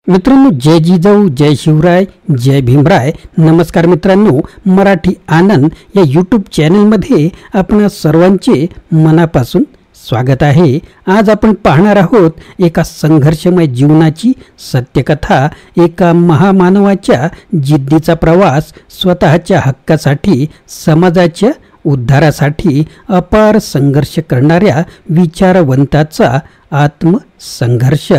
मित्रांनो, जय जिजाऊ, जय शिवराय, जय भीमराय. नमस्कार मित्रांनो, मराठी आनंद या यूट्यूब चॅनलमध्ये आपण सर्वांचे मनापासून स्वागत आहे. आज आपण पाहणार आहोत एका संघर्षमय जीवनाची सत्यकथा, एका महामानवाच्या जिद्दीचा प्रवास, स्वतःच्या हक्कासाठी, समाजाच्या उद्धारासाठी अपार संघर्ष करणाऱ्या विचारवंताचा आत्मसंघर्ष.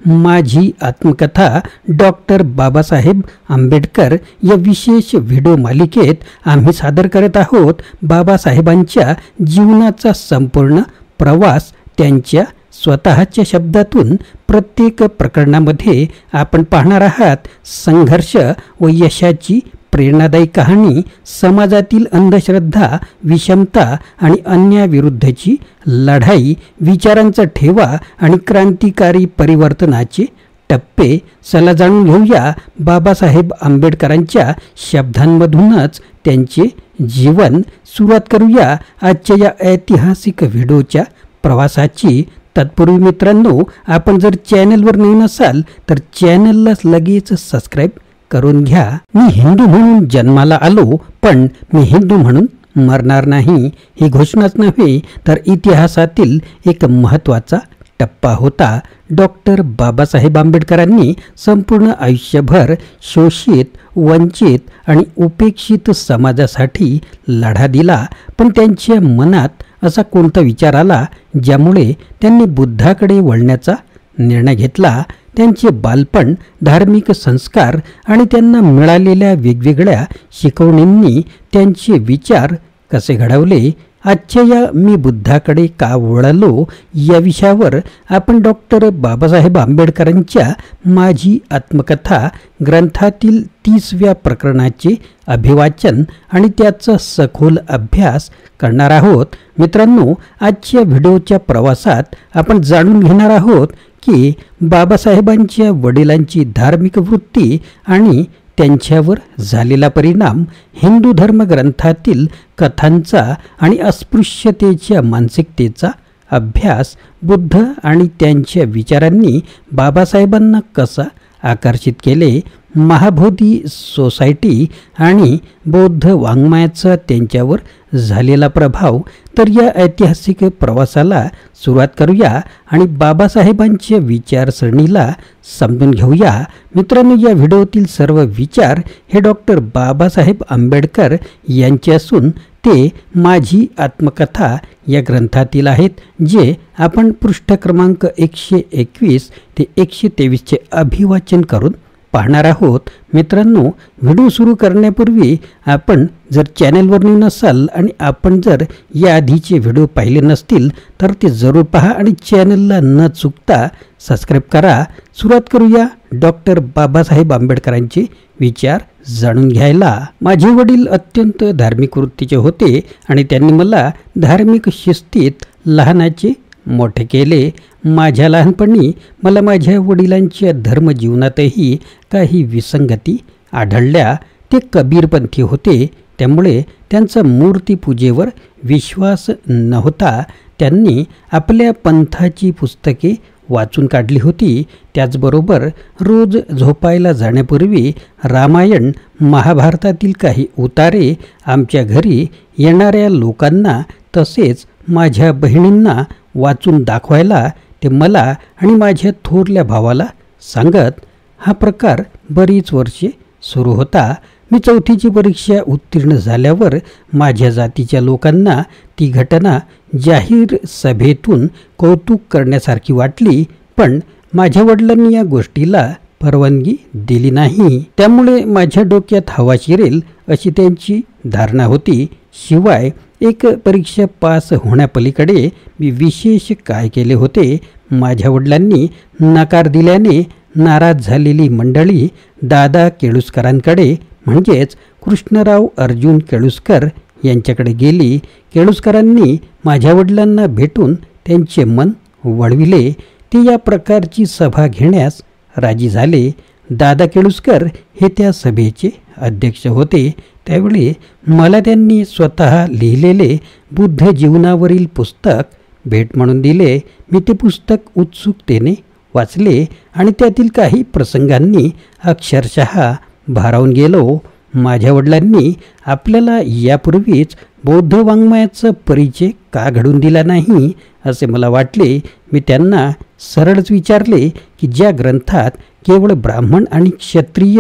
माझी आत्मकथा डॉक्टर बाबासाहेब आंबेडकर या विशेष व्हिडिओ मालिकेत आम्ही सादर करत आहोत बाबासाहेबांच्या जीवनाचा संपूर्ण प्रवास. त्यांच्या स्वतःच्या शब्दातून प्रत्येक प्रकरणामध्ये आपण पाहणार आहात संघर्ष व यशाची प्रेरणादायी कहाणी, समाजातील अंधश्रद्धा, विषमता आणि अन्यायाविरुद्धची लढाई, विचारांचा ठेवा आणि क्रांतिकारी परिवर्तनाचे टप्पे. चला जाणून घेऊया बाबासाहेब आंबेडकरांच्या शब्दांमधूनच त्यांचे जीवन. सुरुवात करूया आजच्या या ऐतिहासिक व्हिडिओच्या प्रवासाची. तत्पूर्वी मित्रांनो, आपण जर चॅनलवर नवीन असाल तर चॅनलला लगेच सबस्क्राईब करून घ्या. मी हिंदू म्हणून जन्माला आलो, पण मी हिंदू म्हणून मरणार नाही. ही घोषणाच नव्हे तर इतिहासातील एक महत्त्वाचा टप्पा होता. डॉक्टर बाबासाहेब आंबेडकरांनी संपूर्ण आयुष्यभर शोषित, वंचित आणि उपेक्षित समाजासाठी लढा दिला. पण त्यांच्या मनात असा कोणता विचार आला ज्यामुळे त्यांनी बुद्धाकडे वळण्याचा निर्णय घेतला? त्यांचे बालपण, धार्मिक संस्कार आणि त्यांना मिळालेल्या वेगवेगळ्या शिकवणींनी त्यांचे विचार कसे घडवले? आजच्या या मी बुद्धाकडे का वळलो या विषयावर आपण डॉक्टर बाबासाहेब आंबेडकरांच्या माझी आत्मकथा ग्रंथातील 30व्या प्रकरणाचे अभिवाचन आणि त्याचा सखोल अभ्यास करणार आहोत. मित्रांनो, आजच्या व्हिडिओच्या प्रवासात आपण जाणून घेणार आहोत की बाबासाहेबांच्या वडिलांची धार्मिक वृत्ती आणि त्यांच्यावर झालेला परिणाम, हिंदू धर्म ग्रंथातील कथांचा आणि अस्पृश्यतेच्या मानसिकतेचा अभ्यास, बुद्ध आणि त्यांच्या विचारांनी बाबासाहेबांना कसा आकर्षित केले, महाबोधी सोसायटी आणि बौद्ध वाङ्मयाचा त्यांच्यावर झालेला प्रभाव. तर या ऐतिहासिक प्रवासाला सुरुवात करूया आणि बाबासाहेबांच्या विचारसरणीला समजून घेऊया. मित्रांनो, या व्हिडिओतील सर्व विचार हे डॉक्टर बाबासाहेब आंबेडकर यांचे असून ते माझी आत्मकथा या ग्रंथातील आहेत, जे आपण पृष्ठ क्रमांक 121 ते 123चे अभिवाचन करून पाहणार आहोत. मित्रांनो, व्हिडिओ सुरू करण्यापूर्वी आपण जर चॅनलवर नवीन असाल आणि आपण जर या आधीचे व्हिडिओ पाहिले नसतील तर ते जरूर पहा आणि चॅनलला न चुकता सबस्क्राईब करा. सुरुवात करूया डॉक्टर बाबासाहेब आंबेडकरांचे विचार जाणून घ्यायला. माझे वडील अत्यंत धार्मिक वृत्तीचे होते आणि त्यांनी मला धार्मिक शिस्तीत लहानाचे मोठे केले. माझ्या लहानपणी मला माझ्या वडिलांच्या धर्मजीवनातही काही विसंगती आढळल्या. ते कबीरपंथी होते, त्यामुळे त्यांचा मूर्तीपूजेवर विश्वास नव्हता. त्यांनी आपल्या पंथाची पुस्तके वाचून काढली होती. त्याचबरोबर रोज झोपायला जाण्यापूर्वी रामायण, महाभारतातील काही उतारे आमच्या घरी येणाऱ्या लोकांना तसेच माझ्या बहिणींना वाचून दाखवायला ते मला आणि माझ्या थोरल्या भावाला सांगत. हा प्रकार बरीच वर्षे सुरू होता. मी 4थीची परीक्षा उत्तीर्ण झाल्यावर माझ्या जातीच्या लोकांना ती घटना जाहीर सभेतून कौतुक करण्यासारखी वाटली, पण माझ्या वडिलांनी या गोष्टीला परवानगी दिली नाही. त्यामुळे माझ्या डोक्यात हवा शिरेल अशी त्यांची धारणा होती. शिवाय एक परीक्षा पास होण्यापलीकडे मी विशेष काय केले होते? माझ्या वडिलांनी नकार दिल्याने नाराज झालेली मंडळी दादा केळुस्करांकडे म्हणजेच कृष्णराव अर्जुन केळुस्कर यांच्याकडे गेली. केळुस्करांनी माझ्या वडिलांना भेटून त्यांचे मन वळविले. ते या प्रकारची सभा घेण्यास राजी झाले. दादा केळुस्कर हे त्या सभेचे अध्यक्ष होते. त्यावेळी मला त्यांनी स्वतः लिहिलेले बुद्ध जीवनावरील पुस्तक भेट म्हणून दिले. मी ते पुस्तक उत्सुकतेने वाचले आणि त्यातील काही प्रसंगांनी अक्षरशः भारावून गेलो. माझ्या वडिलांनी आपल्याला यापूर्वीच बौद्ध वाङ्मयाचा परिचय का घडून दिला नाही असे मला वाटले. मी त्यांना सरळच विचारले की ज्या ग्रंथात केवळ ब्राह्मण आणि क्षत्रिय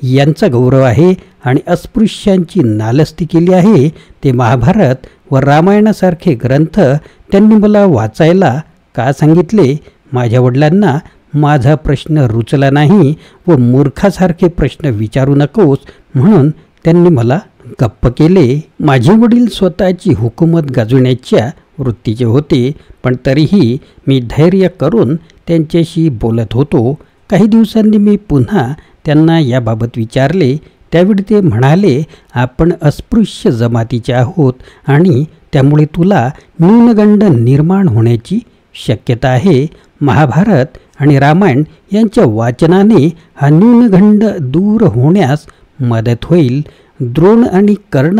यांचा गौरव आहे आणि अस्पृश्यांची नालस्ती केली आहे ते महाभारत व रामायणासारखे ग्रंथ त्यांनी मला वाचायला का सांगितले. माझ्या वडिलांना माझा प्रश्न रुचला नाही व मूर्खासारखे प्रश्न विचारू नकोस म्हणून त्यांनी मला गप्प केले. माझे वडील स्वतःची हुकूमत गाजवण्याच्या वृत्तीचे होते, पण तरीही मी धैर्य करून त्यांच्याशी बोलत होतो. काही दिवसांनी मी पुन्हा त्यांना याबाबत विचारले. त्यावेळी ते म्हणाले, आपण अस्पृश्य जमातीचे आहोत आणि त्यामुळे तुला न्यूनगंड निर्माण होण्याची शक्यता आहे. महाभारत आणि रामायण यांच्या वाचनाने हा न्यूनगंड दूर होण्यास मदत होईल. द्रोण आणि कर्ण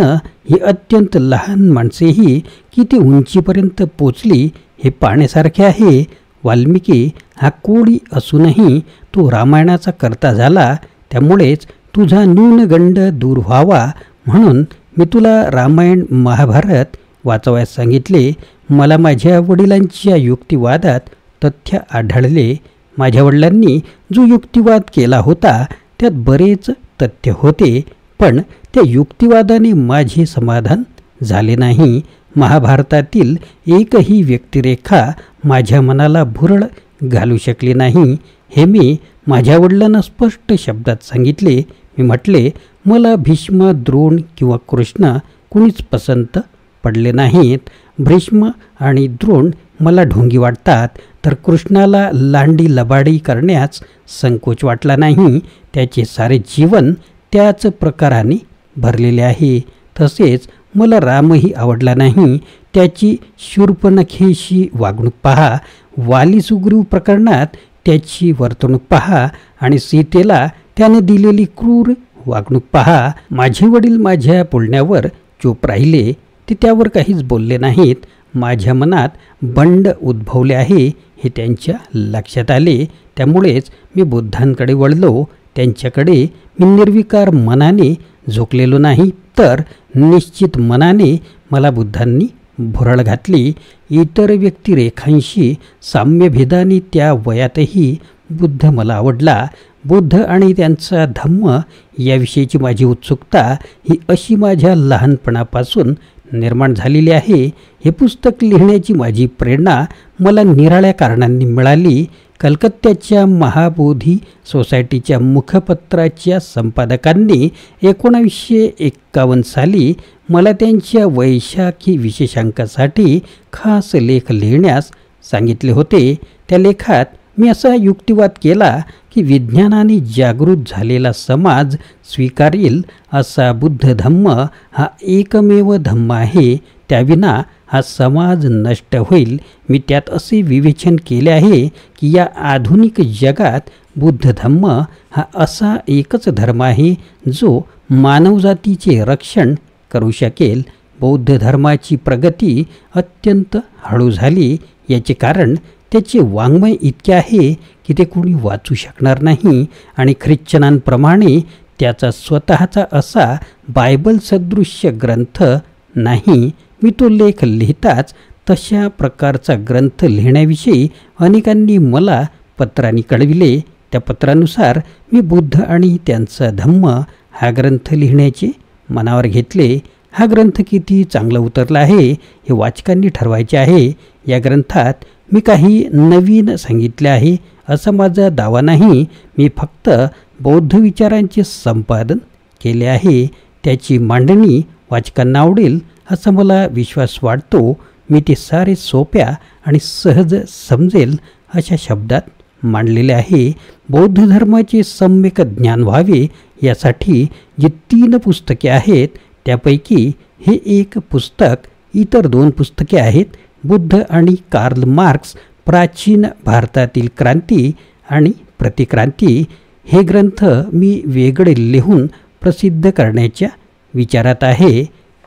ही अत्यंत लहान माणसेही किती उंचीपर्यंत पोचली हे पाहण्यासारखे आहे. वाल्मिकी हा कोळी असूनही तो रामायणाचा कर्ता झाला. त्यामुळेच तुझा न्यूनगंड दूर व्हावा म्हणून मी तुला रामायण महाभारत वाचवायला सांगितले. मला माझ्या वडिलांच्या युक्तिवादात तथ्य आढळले. माझ्या वडिलांनी जो युक्तिवाद केला होता त्यात बरेच तथ्य होते, पण त्या युक्तिवादाने माझे समाधान झाले नाही. महाभारतातील एकही व्यक्तिरेखा माझ्या मनाला भुरळ घालू शकली नाही हे मी माझ्या वडिलांना स्पष्ट शब्दात सांगितले. मी म्हटले, मला भीष्म, द्रोण किंवा कृष्ण कुणीच पसंत पडले नाहीत. भीष्म आणि द्रोण मला ढोंगी वाटतात, तर कृष्णाला लांडी लबाडी करण्यास संकोच वाटला नाही. त्याचे सारे जीवन त्याच प्रकाराने भरलेले आहे. तसेच मला रामही आवडला नाही. त्याची शूर्पणखेशी वागणूक पहा, वाली सुग्रीव प्रकरणात त्याची वर्तणूक पहा आणि सीतेला त्याने दिलेली क्रूर वागणूक पहा. माझे वडील माझ्या बोलण्यावर चूप राहिले. ते त्यावर काहीच बोलले नाहीत. माझ्या मनात बंड उद्भवले आहे हे त्यांच्या लक्षात आले. त्यामुळेच मी बुद्धांकडे वळलो. त्यांच्याकडे मी निर्विकार मनाने झोकलेलो नाही, तर निश्चित मनाने मला बुद्धांनी भुरळ घातली. इतर व्यक्तिरेखांशी साम्यभेदाने त्या वयातही बुद्ध मला आवडला. बुद्ध आणि त्यांचा धम्म याविषयीची माझी उत्सुकता ही अशी माझ्या लहानपणापासून निर्माण झालेली आहे. हे पुस्तक लिहिण्याची माझी प्रेरणा मला निराळ्या कारणांनी मिळाली. कलकत्त्याच्या महाबोधी सोसायटीच्या मुखपत्राच्या संपादकांनी 1951 साली मला त्यांच्या वैशाखी विशेषांकासाठी खास लेख लिहिण्यास सांगितले होते. त्या लेखात मी असा युक्तिवाद केला की विज्ञानाने जागृत झालेला समाज स्वीकारेल असा बुद्ध धम्म हा एकमेव धम्म आहे. त्याविना हा समाज नष्ट होईल. मी त्यात असे विवेचन केले आहे की या आधुनिक जगात बुद्ध धम्म हा असा एकच धर्म आहे जो मानवजातीचे रक्षण करू शकेल. बौद्ध धर्माची प्रगती अत्यंत हळू झाली. याचे कारण त्याचे वाङ्मय इतके आहे की ते कोणी वाचू शकणार नाही आणि ख्रिश्चनांप्रमाणे त्याचा स्वतःचा असा बायबल सदृश्य ग्रंथ नाही. मी तो लेख लिहिताच तशा प्रकारचा ग्रंथ लिहिण्याविषयी अनेकांनी मला पत्रांनी कळविले. त्या पत्रानुसार मी बुद्ध आणि त्यांचा धम्म हा ग्रंथ लिहिण्याचे मनावर घेतले. हा ग्रंथ किती चांगला उतरला आहे हे वाचकांनी ठरवायचे आहे. या ग्रंथात मी काही नवीन सांगितले आहे असा माझा दावा नाही. मी फक्त बौद्ध विचारांचे संपादन केले आहे. त्याची मांडणी वाचकांना आवडेल असा मला विश्वास वाटतो. मी ते सारे सोप्या आणि सहज समजेल अशा शब्दात मांडलेले आहे. बौद्ध धर्माचे सम्यक ज्ञान व्हावे यासाठी जी 3 पुस्तके आहेत त्यापैकी हे एक पुस्तक. इतर 2 पुस्तके आहेत बुद्ध आणि कार्ल मार्क्स, प्राचीन भारतातील क्रांती आणि प्रतिक्रांती. हे ग्रंथ मी वेगळे लिहून प्रसिद्ध करण्याच्या विचारात आहे.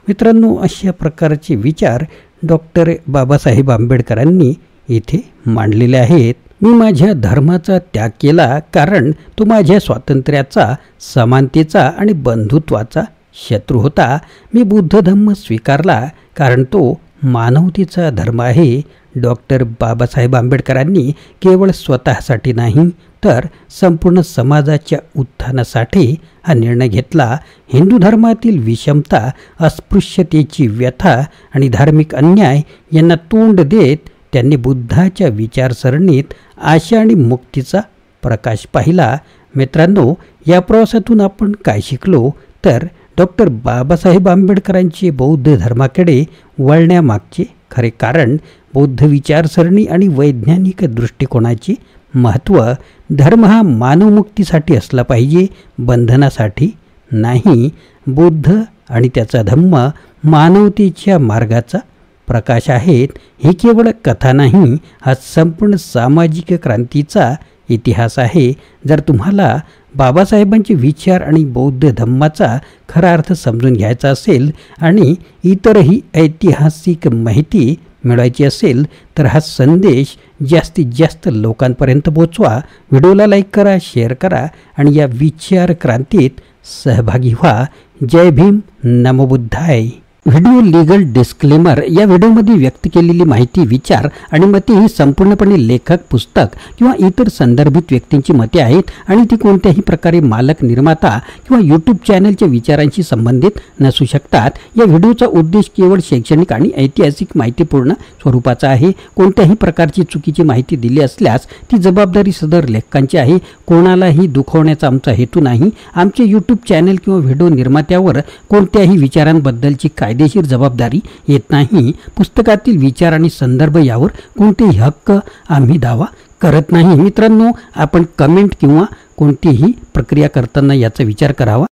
मित्रांनो, अशा प्रकारचे विचार डॉक्टर बाबासाहेब आंबेडकरांनी इथे मांडलेले आहेत. मी माझ्या धर्माचा त्याग केला कारण तो माझ्या स्वातंत्र्याचा, समानतेचा आणि बंधुत्वाचा शत्रू होता. मी बुद्ध धम्म स्वीकारला कारण तो मानवतेचा धर्म आहे. डॉक्टर बाबासाहेब आंबेडकरांनी केवळ स्वतःसाठी नाही तर संपूर्ण समाजाच्या उत्थानासाठी हा निर्णय घेतला. हिंदू धर्मातील विषमता, अस्पृश्यतेची व्यथा आणि धार्मिक अन्याय यांना तोंड देत त्यांनी बुद्धाच्या विचारसरणीत आशा आणि मुक्तीचा प्रकाश पाहिला. मित्रांनो, या प्रवासातून आपण काय शिकलो तर डॉक्टर बाबासाहेब आंबेडकरांचे बौद्ध धर्माकडे वळण्यामागचे खरे कारण, बौद्ध विचारसरणी आणि वैज्ञानिक दृष्टिकोनाचे महत्त्व. धर्म हा मानवमुक्तीसाठी असला पाहिजे, बंधनासाठी नाही. बुद्ध आणि त्याचा धम्म मानवतेच्या मार्गाचा प्रकाश आहेत. ही केवळ कथा नाही, हा संपूर्ण सामाजिक क्रांतीचा इतिहास आहे. जर तुम्हाला बाबासाहेबांचे विचार आणि बौद्ध धम्माचा खरा अर्थ समजून घ्यायचा असेल आणि इतरही ऐतिहासिक माहिती मिळवायची असेल तर हा संदेश जास्तीत जास्त लोकांपर्यंत पोचवा. व्हिडिओला लाईक करा, शेअर करा आणि या विचार क्रांतीत सहभागी व्हा. जय भीम, नमो बुद्धाय. Video legal disclaimer. या व्हिडिओमध्ये व्यक्त केलेली माहिती, विचार आणि मते ही संपूर्णपणे लेखक, पुस्तक किंवा इतर संदर्भित व्यक्तींची मते आहेत आणि ती कोणत्याही प्रकारे मालक, निर्माता किंवा यूट्यूब चॅनलच्या विचारांशी संबंधित नसू शकतात. या व्हिडिओचा उद्देश केवळ शैक्षणिक आणि ऐतिहासिक माहितीपूर्ण स्वरूपाचा आहे. कोणत्याही प्रकारची चुकीची माहिती दिली असल्यास ती जबाबदारी सदर लेखकांची आहे. कोणालाही दुखवण्याचा आमचा हेतू नाही. आमचे यूट्यूब चॅनल किंवा व्हिडिओ निर्मात्यावर कोणत्याही विचारांबद्दलची कायदेशीर जबाबदारी येत नाही. पुस्तकातील विचार आणि संदर्भ यावर कोणतेही हक्क आम्ही दावा करत नाही. मित्रांनो, आपण कमेंट किंवा कोणतीही प्रक्रिया करताना याचा विचार करावा.